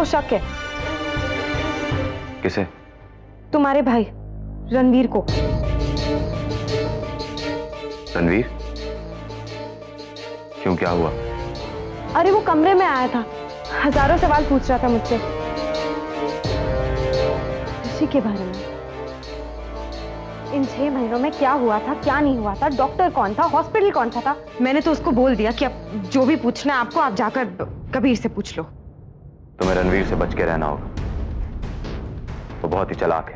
को शक है। किसे? तुम्हारे भाई रणवीर को। रणवीर? क्यों, क्या हुआ? अरे वो कमरे में आया था, हजारों सवाल पूछ रहा था मुझसे ऋषि के बारे में। इन 6 महीनों में क्या हुआ था, क्या नहीं हुआ था, डॉक्टर कौन था, हॉस्पिटल कौन सा था। मैंने तो उसको बोल दिया कि अब जो भी पूछना है आपको, आप जाकर कबीर से पूछ लो। तुम्हें रणवीर से बच के रहना होगा। वो बहुत ही चालाक है।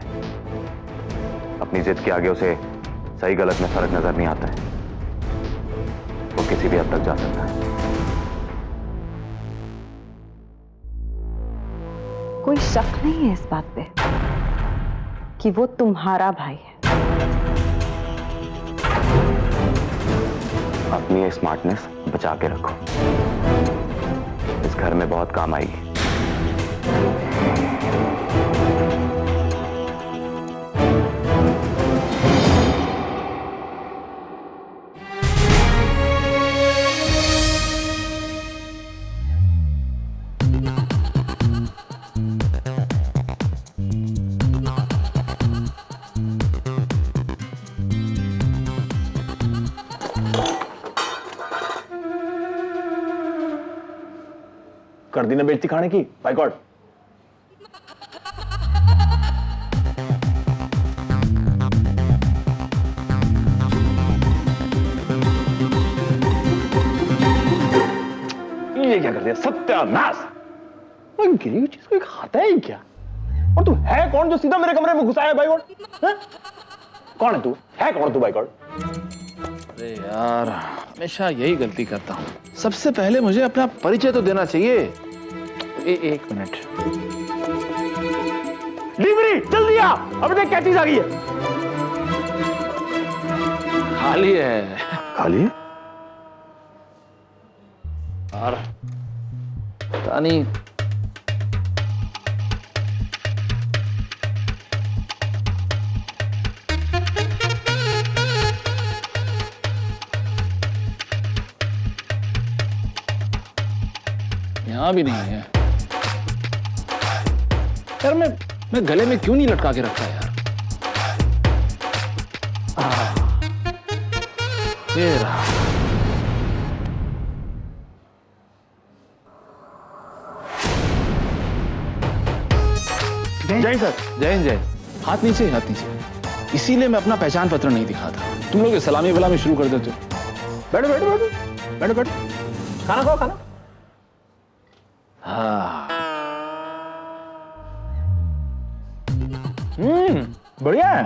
अपनी जिद के आगे उसे सही गलत में फर्क नजर नहीं आता है। वो किसी भी हद तक जा सकता है। कोई शक नहीं है इस बात पे कि वो तुम्हारा भाई है। अपनी ये स्मार्टनेस बचा के रखो, इस घर में बहुत काम आएगी। कर दी ना बेइज्जती खाने की, बाय गॉड। ये क्या कर दिया, सत्यानाश। गिरी हुई चीज को खाता है क्या? और तू है कौन जो सीधा मेरे कमरे में घुसा है, बाय गॉड? कौन है तू? है कौन तू, बाय गॉड? अरे यार, हमेशा यही गलती करता हूँ। सबसे पहले मुझे अपना परिचय तो देना चाहिए। एक मिनट। डिलीवरी जल्दी आ, अब देख क्या चीज आ गई है। खाली है। खाली है? और पता नहीं यहां भी नहीं है यार। मैं गले में क्यों नहीं लटका के रखा यार? ये रहा। जय सर। जय जय। हाथ नीचे, हाथ नीचे। इसीलिए मैं अपना पहचान पत्र नहीं दिखाता। तुम लोग सलामी वलामी शुरू कर देते हो। बैठो बैठो बैठो बैठो बैठो, खाना खाओ, खाना। हाँ, बढ़िया है,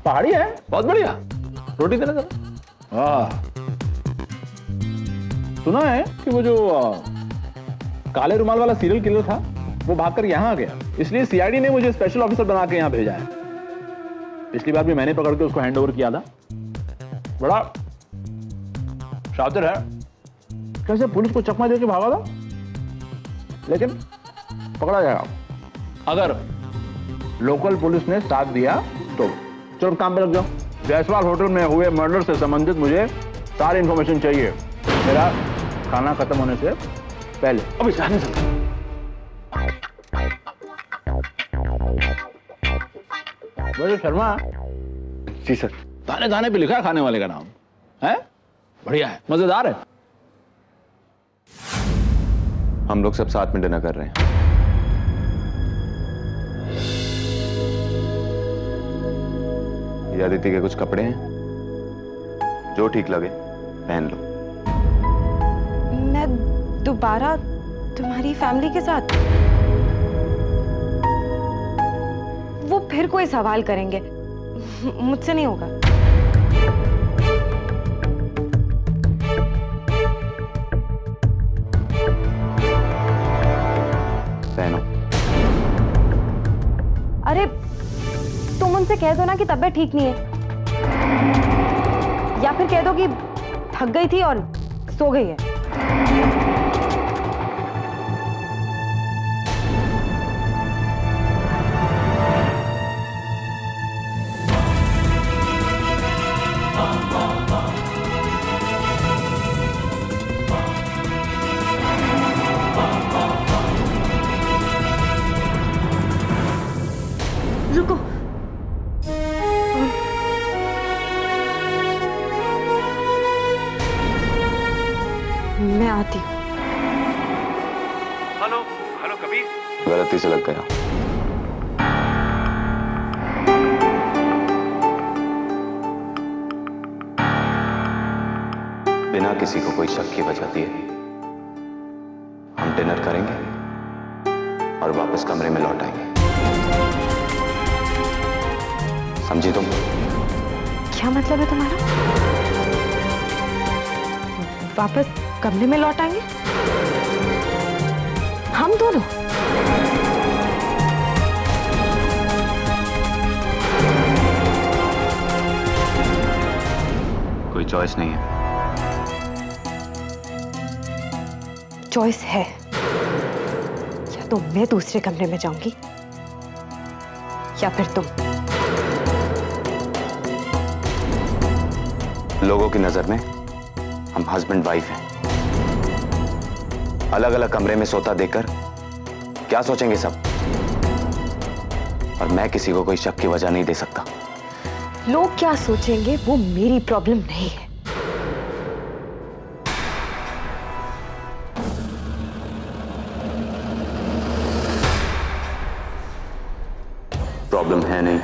पहाड़ी है, बहुत बढ़िया। रोटी देना जरा। वाह। सुना है कि वो जो काले रुमाल वाला सीरियल किलर था, वो भागकर यहाँ आ गया, इसलिए सीआईडी ने मुझे स्पेशल ऑफिसर बना के यहाँ भेजा है। पिछली बार भी मैंने पकड़ के उसको हैंड ओवर किया था। बड़ा शातिर है, कैसे पुलिस को चकमा देके भागा था, लेकिन पकड़ा जाएगा अगर लोकल पुलिस ने साथ दिया तो। चलो काम पे लग जाओ। जायसवाल होटल में हुए मर्डर से संबंधित मुझे सारी इंफॉर्मेशन चाहिए, मेरा खाना खत्म होने से पहले। अभी जाने से वैसे शर्मा। जी सर। दाने दाने पे लिखा है खाने वाले का नाम है। बढ़िया है, मजेदार है। हम लोग सब साथ में डिनर कर रहे हैं। ये अदिति के कुछ कपड़े हैं, जो ठीक लगे पहन लो। मैं दोबारा तुम्हारी फैमिली के साथ? वो फिर कोई सवाल करेंगे, मुझसे नहीं होगा। पहनो। अरे तुम उनसे कह दो ना कि तबीयत ठीक नहीं है, या फिर कह दो कि थक गई थी और सो गई है। हेलो हेलो कबीर, गलती से लग गया। बिना किसी को कोई शक की वजह दिए हम डिनर करेंगे और वापस कमरे में लौट आएंगे। समझी तुम? क्या मतलब है तुम्हारा? वापस कमरे में लौट आएंगे हम दोनों? कोई चॉइस नहीं है। चॉइस है, या तो मैं दूसरे कमरे में जाऊंगी या फिर तुम। लोगों की नजर में हम हस्बैंड वाइफ हैं। अलग अलग कमरे में सोता देखकर क्या सोचेंगे सब? और मैं किसी को कोई शक की वजह नहीं दे सकता। लोग क्या सोचेंगे वो मेरी प्रॉब्लम नहीं है। प्रॉब्लम है नहीं,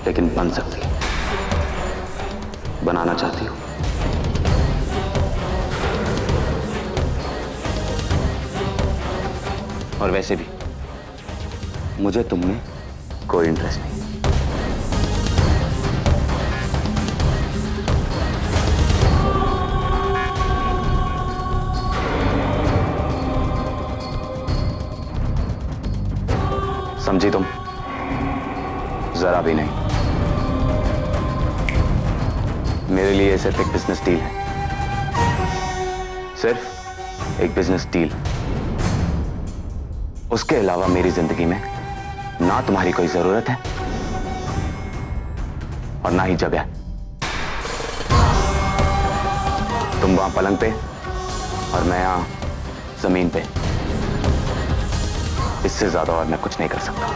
लेकिन बन सकती है। बनाना चाहती हूं। और वैसे भी मुझे तुम में कोई इंटरेस्ट नहीं। समझी तुम? जरा भी नहीं। मेरे लिए सिर्फ एक बिजनेस डील है, सिर्फ एक बिजनेस डील। उसके अलावा मेरी जिंदगी में ना तुम्हारी कोई जरूरत है और ना ही जगह। तुम वहां पलंग पे और मैं यहां जमीन पे। इससे ज्यादा और मैं कुछ नहीं कर सकता।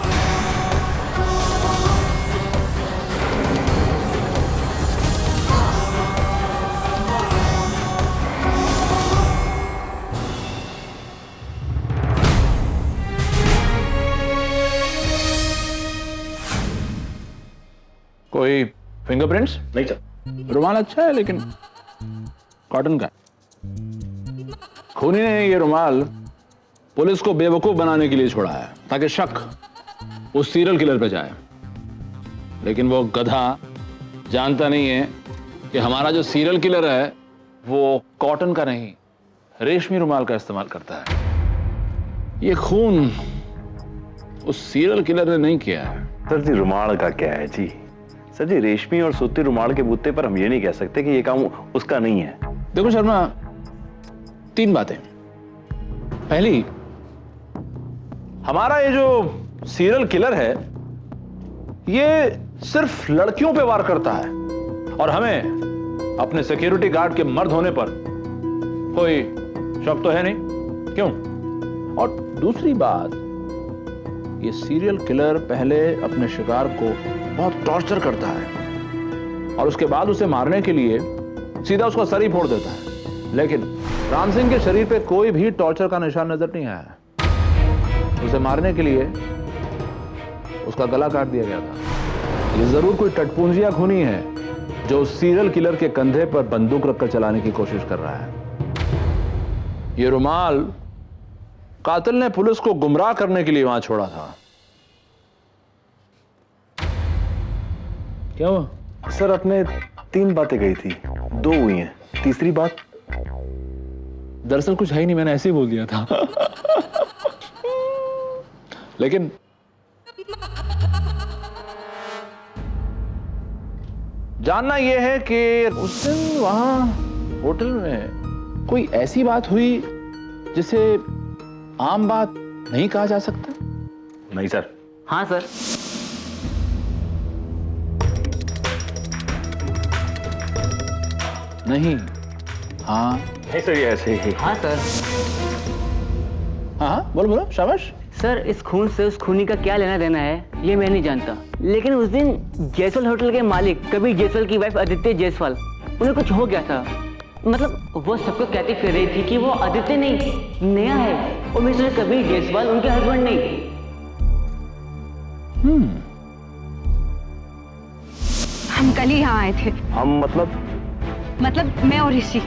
कोई फिंगरप्रिंट्स? नहीं सर। रुमाल अच्छा है लेकिन कॉटन का। खूनी ने ये रुमाल पुलिस को बेवकूफ बनाने के लिए छोड़ा है ताकि शक उस सीरियल किलर पे जाए। लेकिन वो गधा जानता नहीं है कि हमारा जो सीरियल किलर है वो कॉटन का नहीं, रेशमी रुमाल का इस्तेमाल करता है। ये खून उस सीरियल किलर ने नहीं किया है। सर जी रुमाल का क्या है जी? सर जी रेशमी और सूती रुमाल के बूते पर हम ये नहीं कह सकते कि ये काम उसका नहीं है। देखो शर्मा, 3 बातें। पहली, हमारा ये जो सीरियल किलर है ये सिर्फ लड़कियों पे वार करता है और हमें अपने सिक्योरिटी गार्ड के मर्द होने पर कोई शक तो है नहीं। क्यों? और दूसरी बात, ये सीरियल किलर पहले अपने शिकार को बहुत टॉर्चर करता है और उसके बाद उसे मारने के लिए सीधा उसका सर ही फोड़ देता है। लेकिन राम सिंह के शरीर पे कोई भी टॉर्चर का निशान नजर नहीं आया। उसे मारने के लिए उसका गला काट दिया गया था। ये जरूर कोई टटपूंजिया खूनी है जो सीरियल किलर के कंधे पर बंदूक रखकर चलाने की कोशिश कर रहा है। ये रुमाल कातिल ने पुलिस को गुमराह करने के लिए वहां छोड़ा था। क्या हुआ? सर आपने 3 बातें कही थी, 2 हुई हैं, तीसरी बात? दरअसल कुछ है ही नहीं, मैंने ऐसे ही बोल दिया था। लेकिन जानना यह है कि उस दिन वहां होटल में कोई ऐसी बात हुई जिसे आम बात नहीं कहा जा सकता? नहीं सर। हाँ सर। नहीं। हाँ। नहीं सर, ये ऐसे ही। हाँ सर। हाँ बोलो बोलो, शाबाश। सर इस खून से उस खूनी का क्या लेना देना है ये मैं नहीं जानता, लेकिन उस दिन जयसवाल होटल के मालिक कबीर जयसवाल की वाइफ अदिति जयसवाल, उन्हें कुछ हो गया था मतलब वो सबको कहती फिर रही थी कि वो आदित्य नहीं, नेहा है, और मिस्टर कबीर जायसवाल उनके हस्बैंड नहीं। हम कल ही यहाँ आए थे। हम मतलब मैं और ऋषि,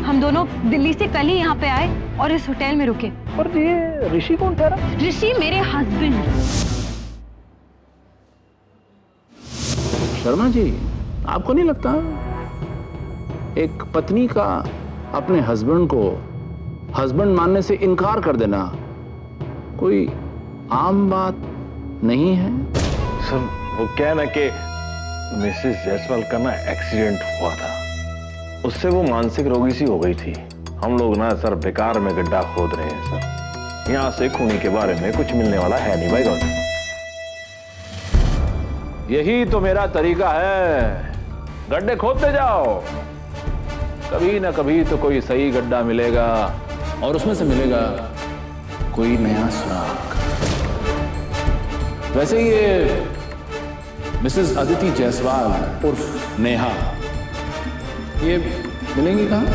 हम दोनों दिल्ली से कल ही यहाँ पे आए और इस होटल में रुके। और ये ऋषि कौन ठहरा? ऋषि मेरे हस्बैंड। शर्मा जी, आपको नहीं लगता एक पत्नी का अपने हस्बैंड को हस्बैंड मानने से इनकार कर देना कोई आम बात नहीं है? सर वो क्या है ना कि मिसेस जायसवाल का ना एक्सीडेंट हुआ था, उससे वो मानसिक रोगी सी हो गई थी। हम लोग ना सर बेकार में गड्ढा खोद रहे हैं सर। यहाँ से खूनी के बारे में कुछ मिलने वाला है नहीं भाई गौतम। यही तो मेरा तरीका है, गड्ढे खोदते जाओ, कभी ना कभी तो कोई सही गड्ढा मिलेगा और उसमें से मिलेगा कोई नया सुराग। वैसे ये मिसेस अदिति जायसवाल उर्फ नेहा, ये मिलेंगी कहाँ?